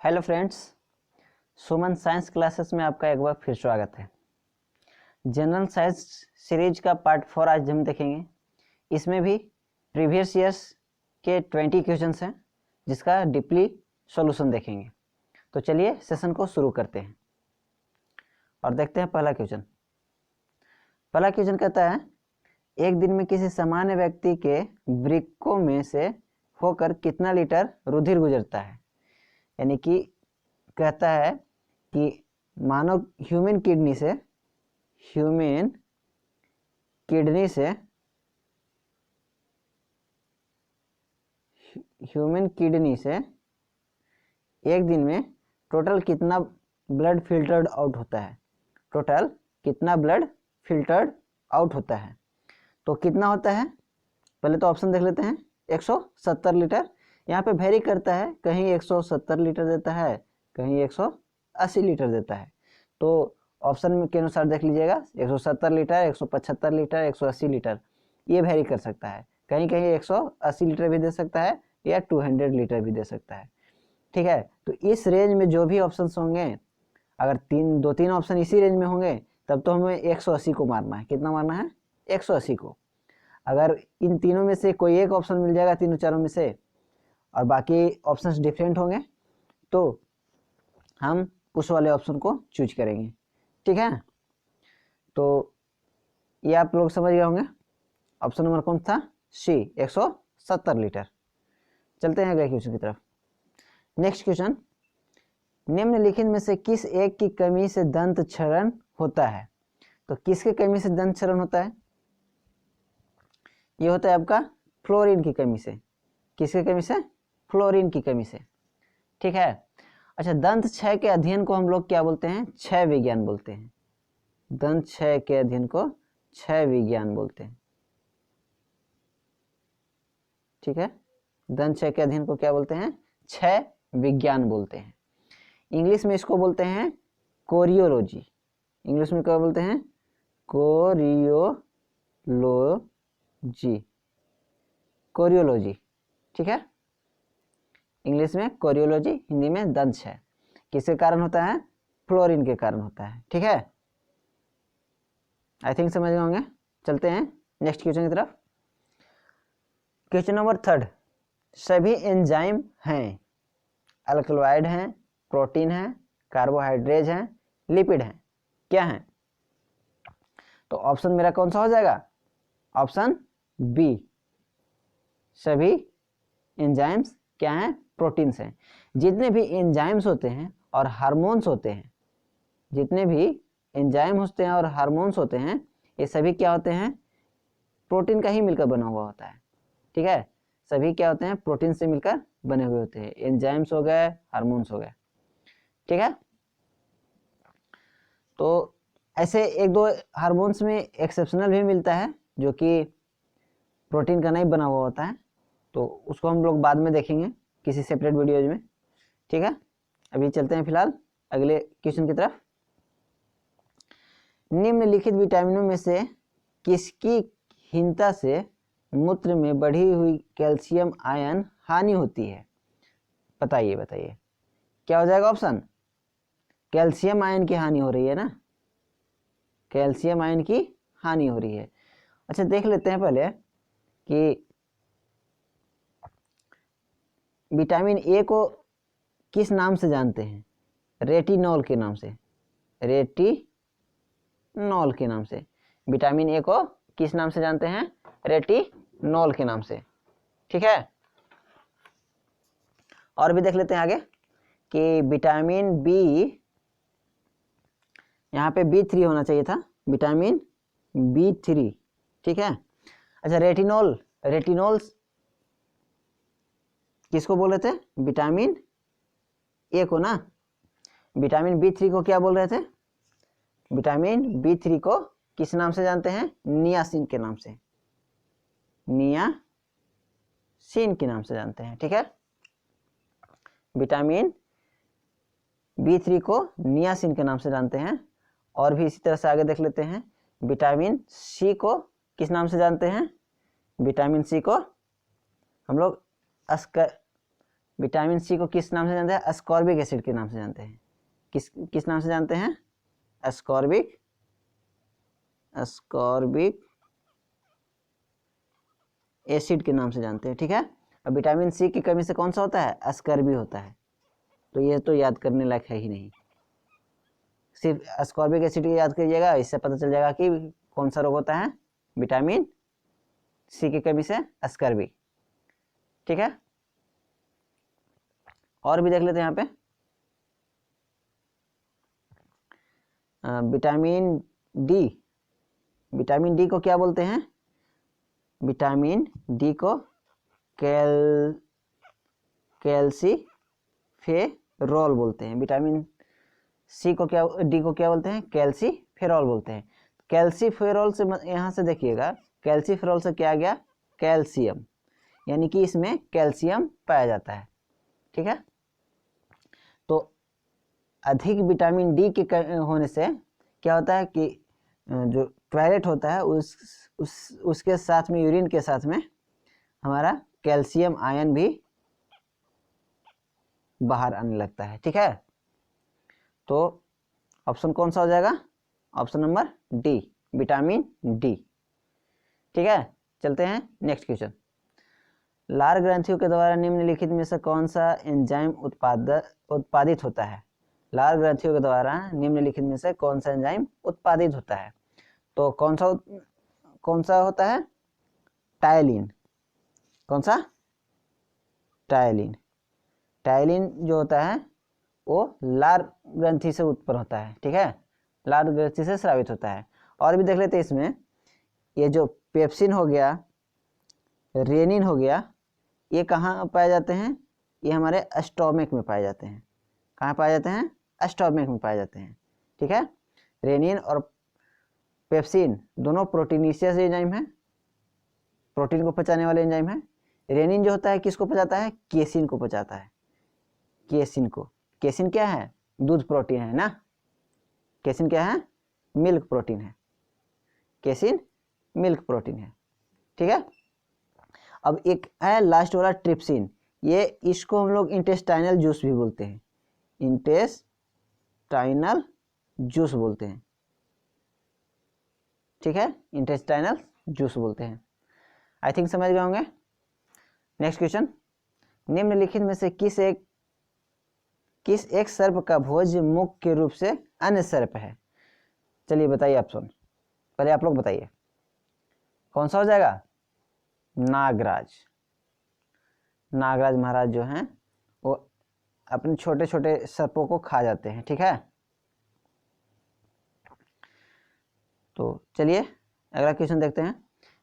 Hello friends, सुमन science classes में आपका एक बार फिर स्वागत है। जनरल साइंस सीरीज का पार्ट 4 आज हम देखेंगे। इसमें भी प्रीवियस ईयर्स के 20 क्वेश्चंस हैं जिसका डीपली सॉल्यूशन देखेंगे। तो चलिए सेशन को शुरू करते हैं और देखते हैं पहला क्वेश्चन। पहला क्वेश्चन कहता है, एक दिन में किसी सामान्य व्यक्ति के वृक्कों में से होकर कितना लीटर रुधिर गुजरता है। यानी कि कहता है कि मानव ह्यूमन किडनी से एक दिन में टोटल कितना ब्लड फिल्टर्ड आउट होता है। टोटल कितना ब्लड फिल्टर्ड आउट होता है। तो कितना होता है, पहले तो ऑप्शन देख लेते हैं। 170 लीटर। यहाँ पे वेरी करता है, कहीं 170 लीटर देता है, कहीं 180 लीटर देता है। तो ऑप्शन में के अनुसार देख लीजिएगा, 170 लीटर, 175 लीटर, 180 लीटर, ये वेरी कर सकता है। कहीं कहीं 180 लीटर भी दे सकता है या 200 लीटर भी दे सकता है। ठीक है, तो इस रेंज में जो भी ऑप्शन होंगे, अगर दो तीन ऑप्शन इसी रेंज में होंगे तब तो हमें 180 को मारना है। कितना मारना है? 180 को। अगर इन तीनों में से कोई एक ऑप्शन मिल जाएगा, तीनों चारों में से, और बाकी ऑप्शंस डिफरेंट होंगे, तो हम उस वाले ऑप्शन को चूज करेंगे। ठीक है, तो ये आप लोग समझ गए होंगे। ऑप्शन नंबर कौन था? सी, 170 लीटर। चलते हैं अगले क्वेश्चन की तरफ। नेक्स्ट क्वेश्चन, निम्नलिखित में से किस एक की कमी से दंत क्षरण होता है। तो किसके कमी से दंत क्षरण होता है? ये होता है आपका फ्लोरीन की कमी से। किसकी कमी से? फ्लोरीन की कमी से। ठीक है। अच्छा, दंत क्षय के अध्ययन को हम लोग क्या बोलते हैं? क्षय विज्ञान बोलते हैं। दंत क्षय के अध्ययन को क्षय विज्ञान बोलते हैं। ठीक है, दंत क्षय के अध्ययन को क्या बोलते हैं? क्षय विज्ञान बोलते हैं। इंग्लिश में इसको बोलते हैं कोरियोलॉजी। इंग्लिश में क्या बोलते हैं? कोरियोलॉजी। ठीक है, इंग्लिश में कोरियोलॉजी, हिंदी में दंत क्षय। किसके कारण होता है? फ्लोरीन के कारण होता है। ठीक है, आई थिंक समझ गए होंगे। चलते हैं नेक्स्ट क्वेश्चन की तरफ। क्वेश्चन नंबर 3, सभी एंजाइम हैं, अल्कलॉइड हैं, प्रोटीन हैं, कार्बोहाइड्रेट हैं, लिपिड हैं, क्या हैं? तो ऑप्शन मेरा कौन सा हो जाएगा? ऑप्शन बी, सभी एंजाइम्स क्या हैं? प्रोटीन्स हैं। जितने भी एंजाइम्स होते हैं और हार्मोन्स होते हैं, जितने भी एंजाइम होते हैं और हार्मोन्स होते हैं, ये सभी क्या होते हैं? प्रोटीन का ही मिलकर बना हुआ होता है। ठीक है, सभी क्या होते हैं? प्रोटीन से मिलकर बने हुए होते हैं। एंजाइम्स हो गए, हार्मोन्स हो गए। ठीक है, तो ऐसे एक दो हार्मोन्स में एक्सेप्शनल भी मिलता है जो कि प्रोटीन का नहीं बना हुआ होता है, तो उसको हम लोग बाद में देखेंगे किसी सेपरेट वीडियोज में। ठीक है, अभी चलते हैं फिलहाल अगले क्वेश्चन की तरफ। निम्नलिखित विटामिनों में से किसकी हीनता से मूत्र में बढ़ी हुई कैल्शियम आयन हानि होती है? बताइए क्या हो जाएगा ऑप्शन? कैल्शियम आयन की हानि हो रही है ना, कैल्शियम आयन की हानि हो रही है। अच्छा, देख लेते हैं पहले कि विटामिन ए को किस नाम से जानते हैं? रेटिनॉल के नाम से। रेटिनॉल के नाम से। विटामिन ए को किस नाम से जानते हैं? रेटिनॉल के नाम से। ठीक है, और भी देख लेते हैं आगे कि विटामिन बी, यहाँ पे B3 होना चाहिए था, विटामिन B3। ठीक है, अच्छा, रेटिनॉल किसको बोल रहे थे? विटामिन ए को ना। विटामिन B3 को क्या बोल रहे थे? विटामिन B3 को किस नाम से जानते हैं? नियासिन के नाम से। नियासिन के नाम से जानते हैं। ठीक है, विटामिन B3 को नियासिन के नाम से जानते हैं। और भी इसी तरह से आगे देख लेते हैं, विटामिन सी को किस नाम से जानते हैं? विटामिन सी को हम लोग विटामिन सी को किस नाम से जानते हैं? अस्कॉर्बिक एसिड के नाम से जानते हैं। किस नाम से जानते हैं? अस्कॉर्बिक एसिड के नाम से जानते हैं, ठीक है। अब विटामिन सी की कमी से कौन सा होता है? अस्कॉर्बी होता है। तो ये तो याद करने लायक है ही नहीं, सिर्फ अस्कॉर्बिक एसिड याद करिएगा, इससे पता चल जाएगा कि कौन सा रोग होता है, विटामिन सी की कमी से अस्कॉर्बी, ठीक है। और भी देख लेते हैं यहाँ पे। विटामिन डी को क्या बोलते हैं? विटामिन डी को कैल्सीफेरॉल बोलते हैं। विटामिन सी को क्या, डी को क्या बोलते हैं? कैल्सीफेरॉल बोलते हैं। कैल्सीफेरॉल से यहाँ से देखिएगा, कैल्सीफेरॉल से क्या आ गया? कैल्शियम, यानी कि इसमें कैल्शियम पाया जाता है, ठीक है। तो अधिक विटामिन डी के होने से क्या होता है कि जो टॉयलेट होता है उसके साथ में, यूरिन के साथ में हमारा कैल्शियम आयन भी बाहर आने लगता है, ठीक है। तो ऑप्शन कौन सा हो जाएगा? Option number D, vitamin D, ठीक है। चलते हैं नेक्स्ट क्वेश्चन। लार ग्रंथियों के द्वारा निम्नलिखित में से कौन सा एंजाइम उत्पादित होता है? लार ग्रंथियों के द्वारा निम्नलिखित में से कौन सा एंजाइम उत्पादित होता है? तो कौन सा होता है? टायलिन। कौन सा? टायलिन। टायलिन जो होता है वो लार ग्रंथि से उत्पन्न होता है, ठीक है, लार ग्रंथि से स्रावित होता है। और भी देख लेते हैं इसमें, ये जो पेप्सिन हो गया, रेनिन हो गया, ये कहाँ पाए जाते हैं? ये हमारे स्टोमक में पाए जाते हैं। कहाँ पाए जाते हैं? स्टोमक में पाए जाते हैं, ठीक है। रेनिन और पेप्सिन दोनों प्रोटीनेशियस एंजाइम है, प्रोटीन को पचाने वाले एंजाइम है। रेनिन जो होता है किसको पचाता है? केसिन को पचाता है, केसिन को। केसिन क्या है? दूध प्रोटीन है ना। केसिन क्या है? मिल्क प्रोटीन है। केसिन मिल्क प्रोटीन है, ठीक है। अब एक है लास्ट वाला ट्रिप्सिन, ये इसको हम लोग इंटेस्टाइनल जूस भी बोलते हैं, इंटेस्टाइनल जूस बोलते हैं, ठीक है, इंटेस्टाइनल जूस बोलते हैं। आई थिंक समझ गए होंगे। नेक्स्ट क्वेश्चन, निम्नलिखित में से किस एक सर्प का भोज मुख्य रूप से अन्य सर्प है? चलिए बताइए ऑप्शन, पहले आप लोग बताइए कौन सा हो जाएगा? नागराज। नागराज महाराज जो हैं वो अपने छोटे छोटे सर्पों को खा जाते हैं, ठीक है। तो चलिए अगला क्वेश्चन देखते हैं।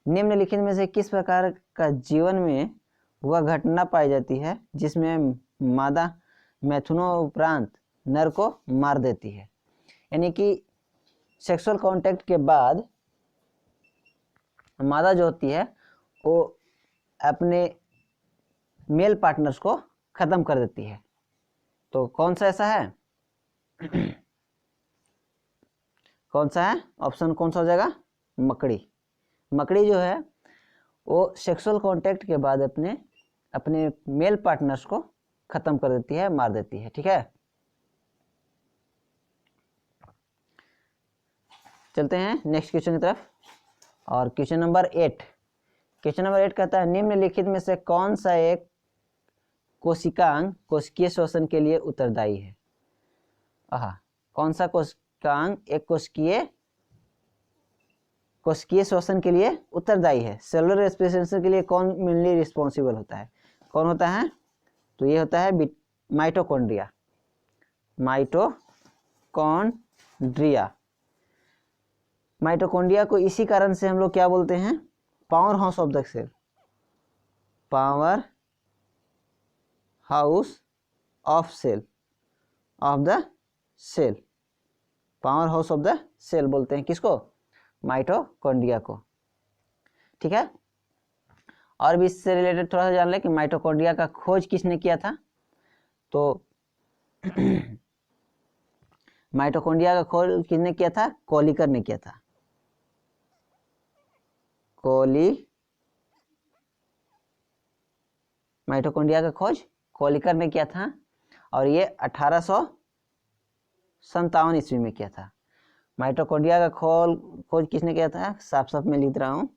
निम्नलिखित में से किस प्रकार का जीवन में वह घटना पाई जाती है जिसमें मादा मैथुनों उपरांत नर को मार देती है? यानी कि सेक्सुअल कांटेक्ट के बाद मादा जो होती है वो अपने मेल पार्टनर्स को खत्म कर देती है। तो कौन सा ऐसा है? कौन सा है? ऑप्शन कौन सा हो जाएगा? मकड़ी। मकड़ी जो है वो सेक्सुअल कांटेक्ट के बाद अपने मेल पार्टनर्स को खत्म कर देती है, मार देती है, ठीक है। चलते हैं नेक्स्ट क्वेश्चन की तरफ। और क्वेश्चन नंबर 8 कहता है, निम्नलिखित में से कौन सा एक कोशिकांग कोशिकीय श्वसन के लिए उत्तरदायी है? कौन सा कोशिकांग एक कोशिकीय श्वसन के लिए उत्तरदायी है? सेलुलर रेस्पिरेशन के लिए कौन मेनली रिस्पॉन्सिबल होता है? कौन होता है? तो ये होता है माइटोकॉन्ड्रिया। माइटोकॉन्ड्रिया को इसी कारण से हम लोग क्या बोलते हैं? Power house of the cell. Power house of the cell. Power house of the cell बोलते हैं किसको? माइटोकॉन्ड्रिया को, ठीक है। और भी इससे रिलेटेड थोड़ा सा जान लें कि माइटोकॉन्ड्रिया का खोज किसने किया था? तो माइटोकॉन्ड्रिया का खोज किसने किया था? कोलिकर ने किया था। माइटोकॉन्ड्रिया का खोज कोलिकर ने किया था और ये 1857 ईस्वी में किया था। माइटोकॉन्ड्रिया का खोज किसने किया था? साफ साफ मैं लिख रहा हूँ,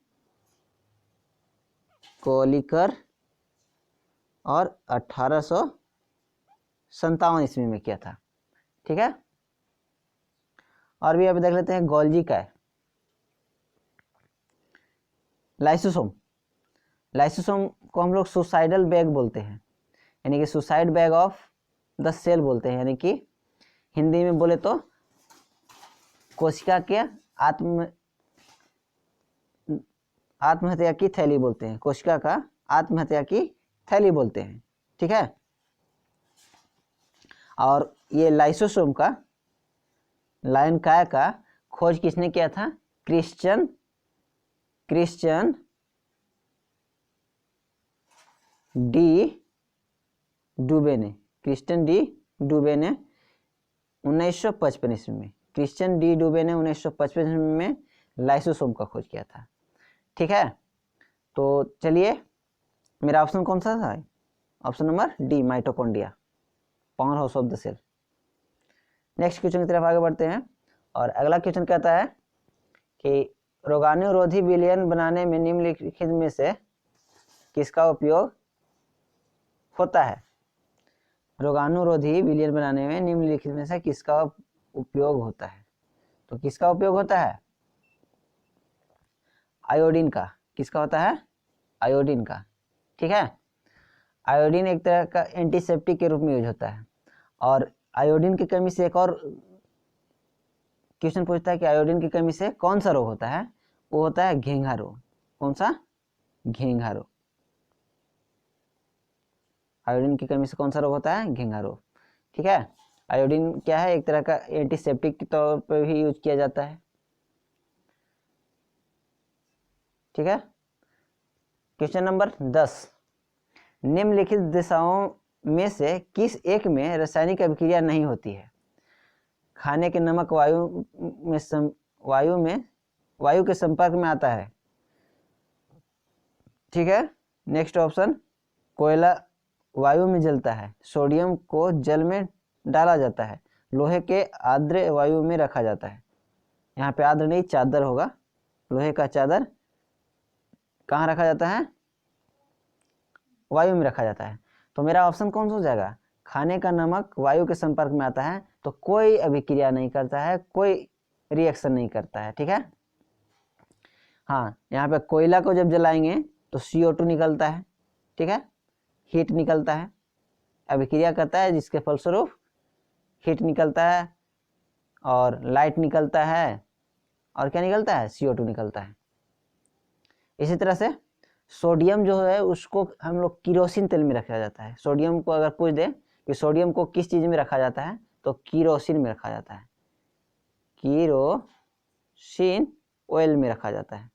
कोलिकर, और 1857 ईस्वी में किया था। ठीक है, और भी अभी देख लेते हैं। गोल्जी का है लाइसोसोम। लाइसोसोम को हम लोग सुसाइडल बैग बोलते हैं, यानी कि suicide bag of the cell बोलते हैं, यानी कि हिंदी में बोले तो कोशिका के आत्महत्या की थैली बोलते हैं, कोशिका का आत्महत्या की थैली बोलते हैं। ठीक है, और ये लाइसोसोम का, लायन काय का खोज किसने किया था? क्रिश्चियन डी डुबे ने। क्रिश्चियन डी डुबे ने 1955 ईस्वी में, क्रिश्चियन डी डुबे ने 1955 ईस्वी में लाइसोसोम का खोज किया था। ठीक है, तो चलिए, मेरा ऑप्शन कौन सा था? Option number D, mitochondria, power house of the cell. Next question की तरफ आगे बढ़ते हैं, और अगला क्वेश्चन कहता है कि रोगाणुरोधी विलयन बनाने में निम्नलिखित में से किसका उपयोग होता है? रोगाणुरोधी विलयन बनाने में निम्नलिखित में से किसका उपयोग होता है? तो किसका उपयोग होता है? आयोडीन का। किसका होता है? आयोडीन का। ठीक है, आयोडीन एक तरह का एंटीसेप्टिक के रूप में यूज होता है, और आयोडीन की कमी से एक और क्वेश्चन पूछता है कि आयोडीन की कमी से कौन सा रोग होता है? वो होता है घेंघा रोग। कौन सा? घेंघा रोग। आयोडीन की कमी से कौन सा रोग होता है? घेंघा रोग। ठीक है, आयोडीन क्या है? एक तरह का एंटीसेप्टिक के तौर पर भी यूज किया जाता है। ठीक है, क्वेश्चन नंबर 10, निम्नलिखित दिशाओं में से किस एक में रासायनिक अभिक्रिया नहीं होती है? खाने के नमक वायु के संपर्क में आता है। ठीक है, नेक्स्ट ऑप्शन, कोयला वायु में जलता है, सोडियम को जल में डाला जाता है, लोहे के आर्द्र वायु में रखा जाता है। यहाँ पे आर्द्र नहीं, चादर होगा, लोहे का चादर कहाँ रखा जाता है? वायु में रखा जाता है। तो मेरा ऑप्शन कौन सा हो जाएगा? खाने का नमक वायु के संपर्क में आता है तो कोई अभिक्रिया नहीं करता है, कोई रिएक्शन नहीं करता है। ठीक है, हाँ, यहाँ पे कोयला को जब जलाएंगे तो CO2 निकलता है। ठीक है, हीट निकलता है, अभिक्रिया करता है, जिसके फलस्वरूप हीट निकलता है और लाइट निकलता है, और क्या निकलता है? CO2 निकलता है। इसी तरह से सोडियम जो है उसको हम लोग किरोसिन तेल में रखा जाता है। सोडियम को अगर पूछ दे कि सोडियम को किस चीज में रखा जाता है, तो किरोसिन में रखा जाता है, किरोसिन ऑयल में रखा जाता है।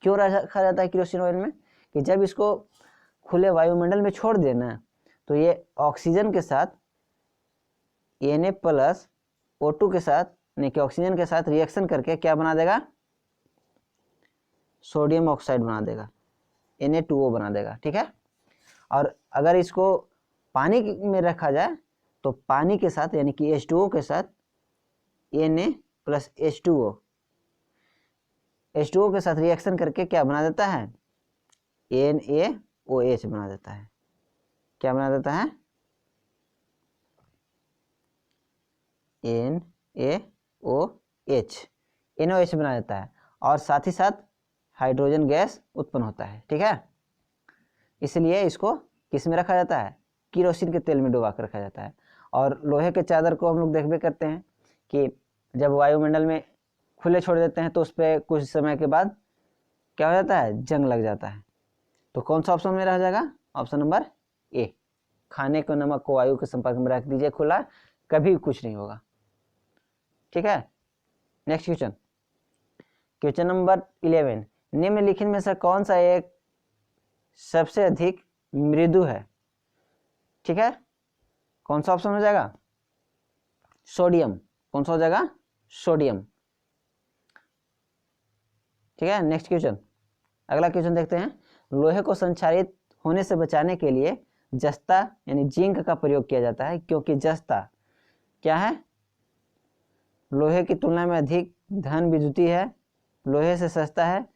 क्यों रखा जाता है किरोसिन ऑयल में? कि जब इसको खुले वायुमंडल में छोड़ देना तो ये ऑक्सीजन के साथ Na+O2 के साथ, नहीं कि ऑक्सीजन के साथ रिएक्शन करके क्या बना देगा? सोडियम ऑक्साइड बना देगा, Na2O बना देगा। ठीक है, और अगर इसको पानी में रखा जाए तो पानी के साथ, यानी कि H2O के साथ Na+H2O, H2O के साथ रिएक्शन करके क्या बना देता है? NaOH बना देता है। क्या बना देता है? NaOH बना देता है, और साथ ही साथ हाइड्रोजन गैस उत्पन्न होता है। ठीक है, इसलिए इसको किस में रखा जाता है? किरोसिन के तेल में डुबा कर रखा जाता है। और लोहे के चादर को हम लोग देखबे करते हैं कि जब वायुमंडल में खुले छोड़ देते हैं तो उस पर कुछ समय के बाद क्या हो जाता है? जंग लग जाता है। तो कौन सा ऑप्शन में रह जाएगा? ऑप्शन नंबर ए, खाने के नमक को वायु के संपर्क में रख दीजिए खुला, कभी कुछ नहीं होगा। ठीक है, नेक्स्ट क्वेश्चन, क्वेश्चन नंबर 11, निम्नलिखित में से कौन सा एक सबसे अधिक मृदु है? ठीक है, कौन सा ऑप्शन हो जाएगा? सोडियम। कौन सा हो जाएगा? सोडियम। ठीक है, नेक्स्ट क्वेश्चन, अगला क्वेश्चन देखते हैं। लोहे को संक्षारित होने से बचाने के लिए जस्ता यानी जिंक का प्रयोग किया जाता है, क्योंकि जस्ता क्या है, लोहे की तुलना में अधिक धन विद्युतीय है, लोहे से सस्ता है,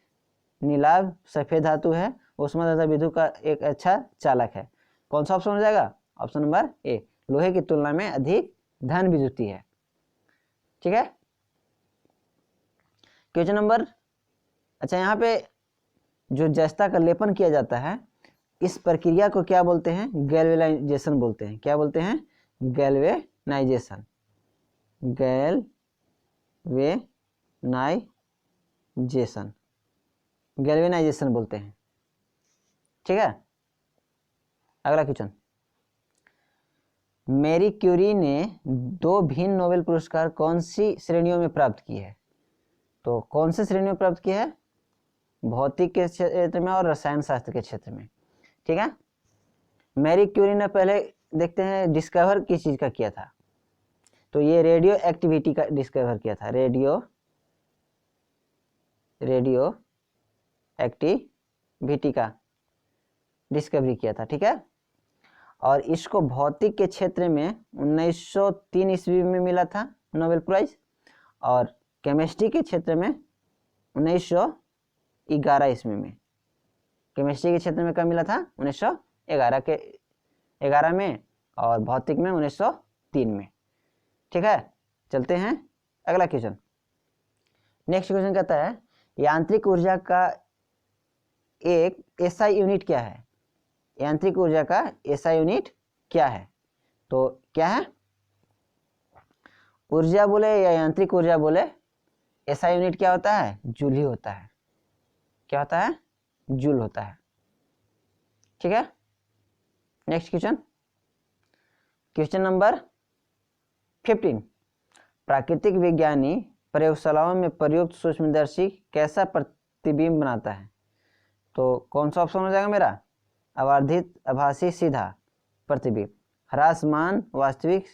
नीलाभ सफेद धातु है, ऊष्माधार विद्युत का एक अच्छा चालक है। कौन सा ऑप्शन हो जाएगा? ऑप्शन नंबर ए, लोहे की तुलना में अधिक धन विद्युतीय है। ठीक है, क्वेश्चन नंबर, अच्छा यहाँ पे जो जस्ता का लेपन किया जाता है, इस प्रक्रिया को क्या बोलते हैं? गैल्वेनाइजेशन बोलते हैं। क्या बोलते हैं? गैल्वेनाइजेशन, गैल्वेनाइजेशन, गैल्वेनाइजेशन बोलते हैं। ठीक है, अगला क्वेश्चन, मैरी क्यूरी ने 2 भिन्न नोबेल पुरस्कार कौन सी श्रेणियों में प्राप्त किए हैं? तो कौन से श्रेणी में प्राप्त किया है? भौतिक के क्षेत्र में और रसायन शास्त्र के क्षेत्र में। ठीक है, मैरी क्यूरी ने पहले देखते हैं डिस्कवर किस चीज का किया था, तो ये रेडियो एक्टिविटी का डिस्कवर किया था, रेडियो एक्टिविटी का डिस्कवरी किया था। ठीक है, और इसको भौतिक के क्षेत्र में 1903 ईस्वी में मिला था नोबेल प्राइज, और केमिस्ट्री के क्षेत्र में 1911 ईस्वी में। केमिस्ट्री के क्षेत्र में कब मिला था? 1911 में, और भौतिक में 1903 में। ठीक है, चलते हैं अगला क्वेश्चन। नेक्स्ट क्वेश्चन कहता है यांत्रिक ऊर्जा का एक एसआई यूनिट क्या है? यांत्रिक ऊर्जा का एसआई यूनिट क्या है? तो क्या है? ऊर्जा बोले या यांत्रिक ऊर्जा बोले, एसआई यूनिट क्या होता है? जूल ही होता है। क्या होता है? जूल होता है। ठीक है, नेक्स्ट क्वेश्चन, क्वेश्चन नंबर 15, प्राकृतिक विज्ञानी प्रयोगशालाओं में प्रयुक्त सूक्ष्मदर्शी कैसा प्रतिबिंब बनाता है? तो कौन सा ऑप्शन हो जाएगा मेरा? आवर्धित आभासी सीधा प्रतिबिंब, ह्रासमान वास्तविक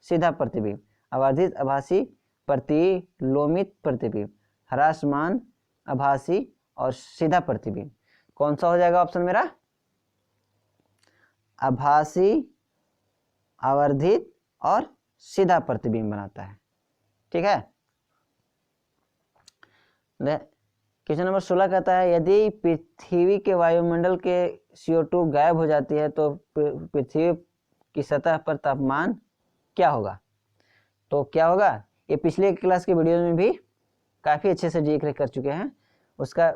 सीधा प्रतिबिंब, आवर्धित आभासी प्रतिलोमित प्रतिबिंब, ह्रासमान आभासी और सीधा प्रतिबिंब। कौन सा हो जाएगा ऑप्शन मेरा? आभासी, आवर्धित और सीधा प्रतिबिंब बनाता है। ठीक है, क्वेश्चन नंबर 16 कहता है यदि पृथ्वी के वायुमंडल के CO2 गायब हो जाती है तो पृथ्वी की सतह पर तापमान क्या होगा? तो क्या होगा? ये पिछले क्लास के वीडियो में भी काफ़ी अच्छे से जिक्र कर चुके हैं, उसका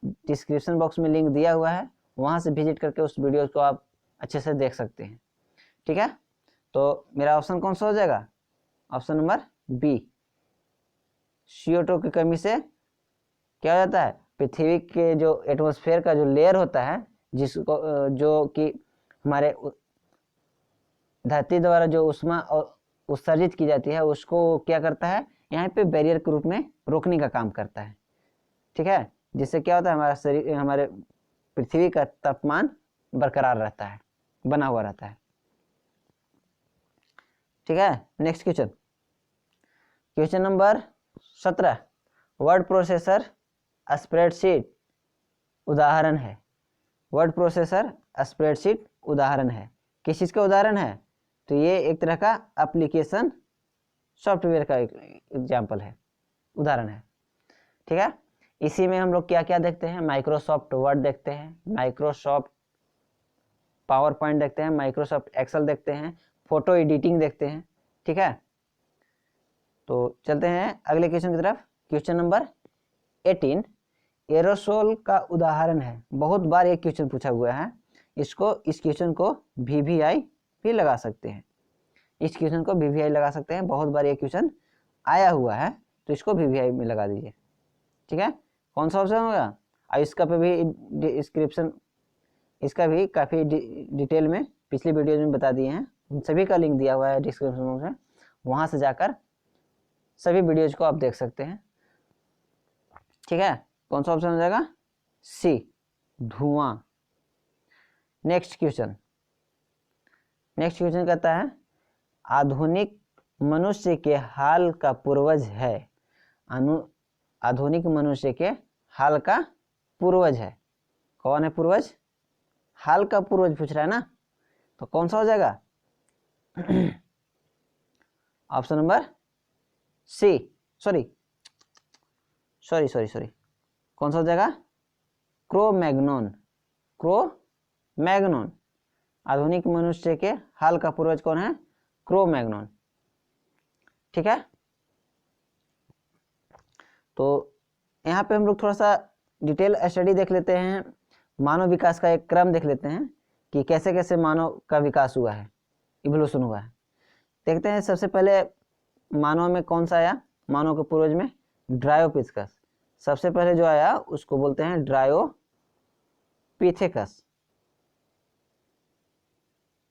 डिस्क्रिप्शन बॉक्स में लिंक दिया हुआ है, वहाँ से विजिट करके उस वीडियो को आप अच्छे से देख सकते हैं। ठीक है, तो मेरा ऑप्शन कौन सा हो जाएगा? ऑप्शन नंबर बी, CO2 की कमी से क्या हो जाता है? पृथ्वी के जो एटमॉस्फेयर का जो लेयर होता है, जिसको जो कि हमारे धरती द्वारा जो ऊष्मा उत्सर्जित की जाती है, उसको क्या करता है? यहाँ पे बैरियर के रूप में रोकने का काम करता है। ठीक है, जिससे क्या होता है? हमारा शरीर, हमारे पृथ्वी का तापमान बरकरार रहता है, बना हुआ रहता है। ठीक है, next question, question number 17, word processor spreadsheet उदाहरण है। वर्ड प्रोसेसर स्प्रेडशीट उदाहरण है, किस चीज़ का उदाहरण है? तो ये एक तरह का एप्लीकेशन सॉफ्टवेयर का एग्जाम्पल है, उदाहरण है। ठीक है, इसी में हम लोग क्या क्या देखते हैं? माइक्रोसॉफ्ट वर्ड देखते हैं, माइक्रोसॉफ्ट पावर पॉइंट देखते हैं, माइक्रोसॉफ्ट एक्सेल देखते हैं, फोटो एडिटिंग देखते हैं। ठीक है, तो चलते हैं अगले क्वेश्चन की तरफ। क्वेश्चन नंबर 18, एरोसोल का उदाहरण है। बहुत बार एक क्वेश्चन पूछा हुआ है, इस क्वेश्चन को VVI भी लगा सकते हैं, इस क्वेश्चन को VVI लगा सकते हैं, बहुत बार ये क्वेश्चन आया हुआ है, तो इसको VVI में लगा दीजिए। ठीक है, कौन सा ऑप्शन होगा? और इसका पे भी डिस्क्रिप्शन, इसका भी काफ़ी डिटेल में पिछली वीडियो में बता दिए हैं, उन सभी का लिंक दिया हुआ है डिस्क्रिप्शन में, वहाँ से जाकर सभी वीडियोज को आप देख सकते हैं। ठीक है, कौन सा ऑप्शन हो जाएगा? सी, धुआं। नेक्स्ट क्वेश्चन कहता है आधुनिक मनुष्य के हाल का पूर्वज है। आधुनिक मनुष्य के हाल का पूर्वज है, कौन है पूर्वज? हाल का पूर्वज पूछ रहा है ना, तो कौन सा हो जाएगा? ऑप्शन नंबर सी, सॉरी, कौन सा हो जाएगा? क्रो-मैग्नोन। क्रो-मैग्नोन, आधुनिक मनुष्य के हाल का पूर्वज कौन है? क्रो-मैग्नोन। ठीक है, तो यहाँ पे हम लोग थोड़ा सा डिटेल स्टडी देख लेते हैं, मानव विकास का एक क्रम देख लेते हैं कि कैसे कैसे मानव का विकास हुआ है, इवोल्यूशन हुआ है। देखते हैं सबसे पहले मानव में कौन सा आया, मानव के पूर्वज में ड्रायोपिथेकस। सबसे पहले जो आया उसको बोलते हैं ड्रायोपिथेकस।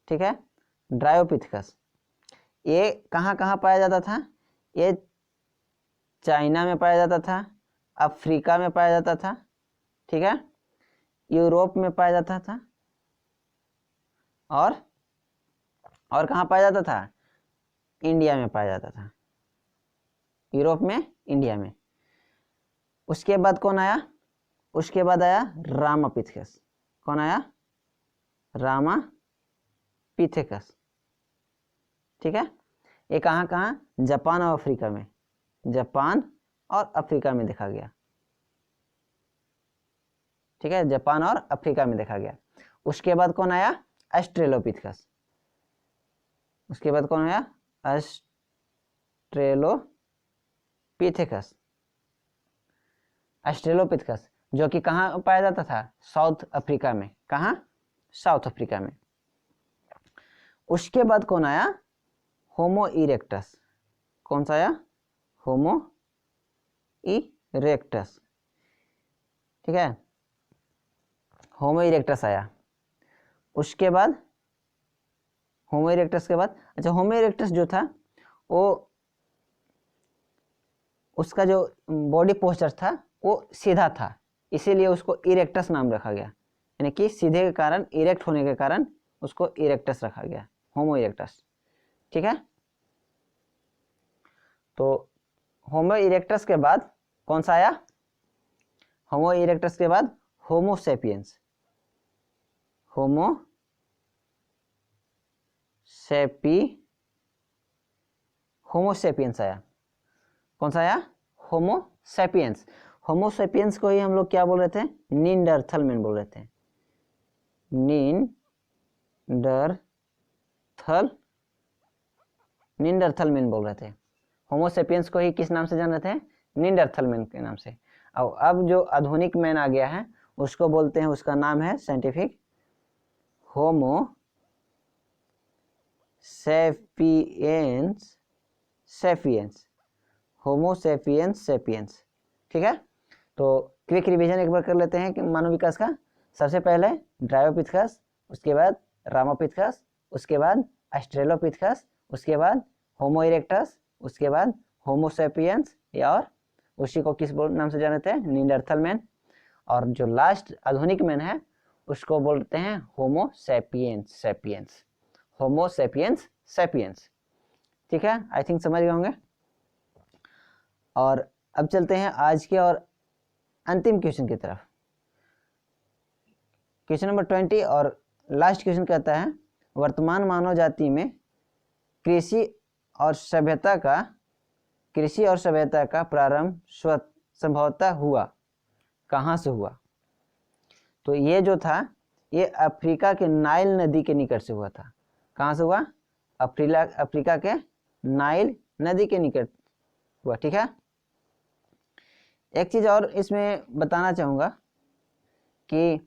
ठीक है, ड्रायोपिथेकस। ये कहाँ कहाँ पाया जाता था? ये चाइना में पाया जाता था, अफ्रीका में पाया जाता था, ठीक है, यूरोप में पाया जाता था, और कहाँ पाया जाता था? इंडिया में पाया जाता था, यूरोप में, इंडिया में। उसके बाद कौन आया? उसके बाद आया रामापिथेकस। कौन आया? रामापिथेकस। ठीक है, ये कहाँ कहाँ? जापान और अफ्रीका में, जापान और अफ्रीका में देखा गया। ठीक है, जापान और अफ्रीका में देखा गया। उसके बाद कौन आया? ऑस्ट्रेलोपिथेकस। उसके बाद कौन आया? ऑस्ट्रेलोपिथेकस। ऑस्ट्रेलोपिथेकस जो कि कहाँ पाया जाता था? साउथ अफ्रीका में। कहाँ? साउथ अफ्रीका में। उसके बाद कौन आया? होमो इरेक्टस। कौन सा आया? होमो इरेक्टस। ठीक है, होमो इरेक्टस आया। उसके बाद होमो इरेक्टस के बाद, अच्छा, होमो इरेक्टस जो था वो, उसका जो बॉडी पोस्चर था वो सीधा था, इसीलिए उसको इरेक्टस नाम रखा गया। यानी कि सीधे के कारण, इरेक्ट होने के कारण उसको इरेक्टस रखा गया, होमो इरेक्टस। ठीक है, तो होमो इरेक्टस के बाद कौन सा आया? होमो इरेक्टस के बाद होमो सेपियंस। होमो सेपियंस आया। कौन सा आया? होमो सेपियंस। होमो सेपियंस को ही हम लोग क्या बोल रहे थे? नींडरथल मैन बोल रहे थे। नींडरथल मैन बोल रहे थे। होमो सेपियंस को ही किस नाम से जान रहे थे? नींडरथल मैन के नाम से। अब जो आधुनिक मैन आ गया है उसको बोलते हैं, उसका नाम है साइंटिफिक होमो सेपियंस। होमो सेपियंस। ठीक है, तो क्विक रिवीजन एक बार कर लेते हैं कि मानव विकास का। सबसे पहले ड्रायोपिथेकस, उसके बाद रामापिथेकस, उसके बाद ऑस्ट्रेलोपिथेकस, उसके बाद होमो इरेक्टस, उसके बाद होमो सेपियंस, और उसी को किस नाम से जानते हैं? नींडरथल मैन। और जो लास्ट आधुनिक मैन है उसको बोलते हैं होमो सेपियंस। होमो सेपियंस। ठीक है, आई थिंक समझ गए होंगे। और अब चलते हैं आज के और अंतिम क्वेश्चन की तरफ। क्वेश्चन नंबर 20 और लास्ट क्वेश्चन कहता है, वर्तमान मानव जाति में कृषि और सभ्यता का प्रारंभ संभवतः हुआ, कहाँ से हुआ? तो ये जो था ये अफ्रीका के नाइल नदी के निकट से हुआ था। कहाँ से हुआ? अफ्रीका के नाइल नदी के निकट हुआ। ठीक है, एक चीज और इसमें बताना चाहूँगा कि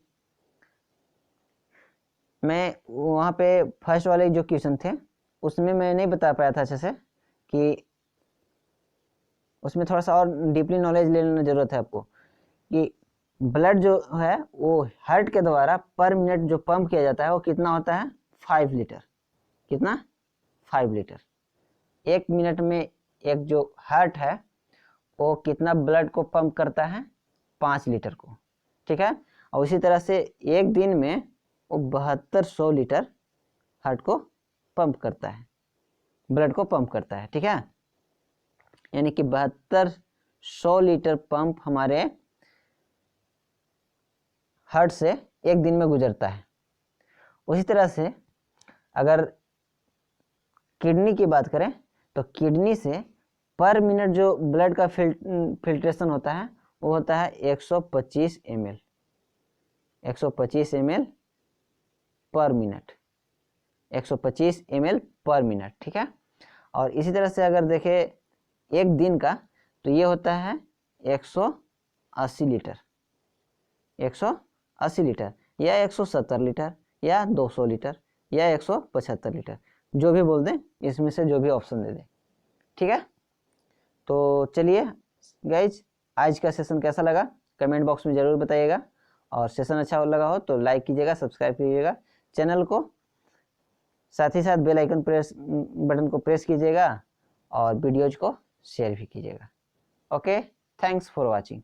मैं वहाँ पे फर्स्ट वाले जो क्वेश्चन थे उसमें मैं नहीं बता पाया था अच्छे से, कि उसमें थोड़ा सा और डीपली नॉलेज लेना जरूरत है आपको, कि ब्लड जो है वो हार्ट के द्वारा पर मिनट जो पंप किया जाता है वो कितना होता है? 5 लीटर। कितना? 5 लीटर। 1 मिनट में एक जो हार्ट है वो कितना ब्लड को पंप करता है? 5 लीटर को। ठीक है, और उसी तरह से एक दिन में वो 7200 लीटर हार्ट को पंप करता है, ब्लड को पंप करता है। ठीक है, यानी कि 7200 लीटर पंप हमारे हार्ट से एक दिन में गुजरता है। उसी तरह से अगर किडनी की बात करें तो किडनी से पर मिनट जो ब्लड का फिल्ट्रेशन होता है वो होता है 125 ml, 125 ml पर मिनट, 125 ml पर मिनट, ठीक है। और इसी तरह से अगर देखें एक दिन का तो ये होता है 180 लीटर, 180 लीटर या 170 लीटर या 200 लीटर या 175 लीटर, जो भी बोल दें, इसमें से जो भी ऑप्शन दे दें, ठीक है। तो चलिए गाइज, आज का सेशन कैसा लगा कमेंट बॉक्स में ज़रूर बताइएगा, और सेशन अच्छा लगा हो तो लाइक कीजिएगा, सब्सक्राइब कीजिएगा चैनल को, साथ ही साथ बेल आइकन बटन को प्रेस कीजिएगा और वीडियोज को शेयर भी कीजिएगा। Okay, thanks for watching.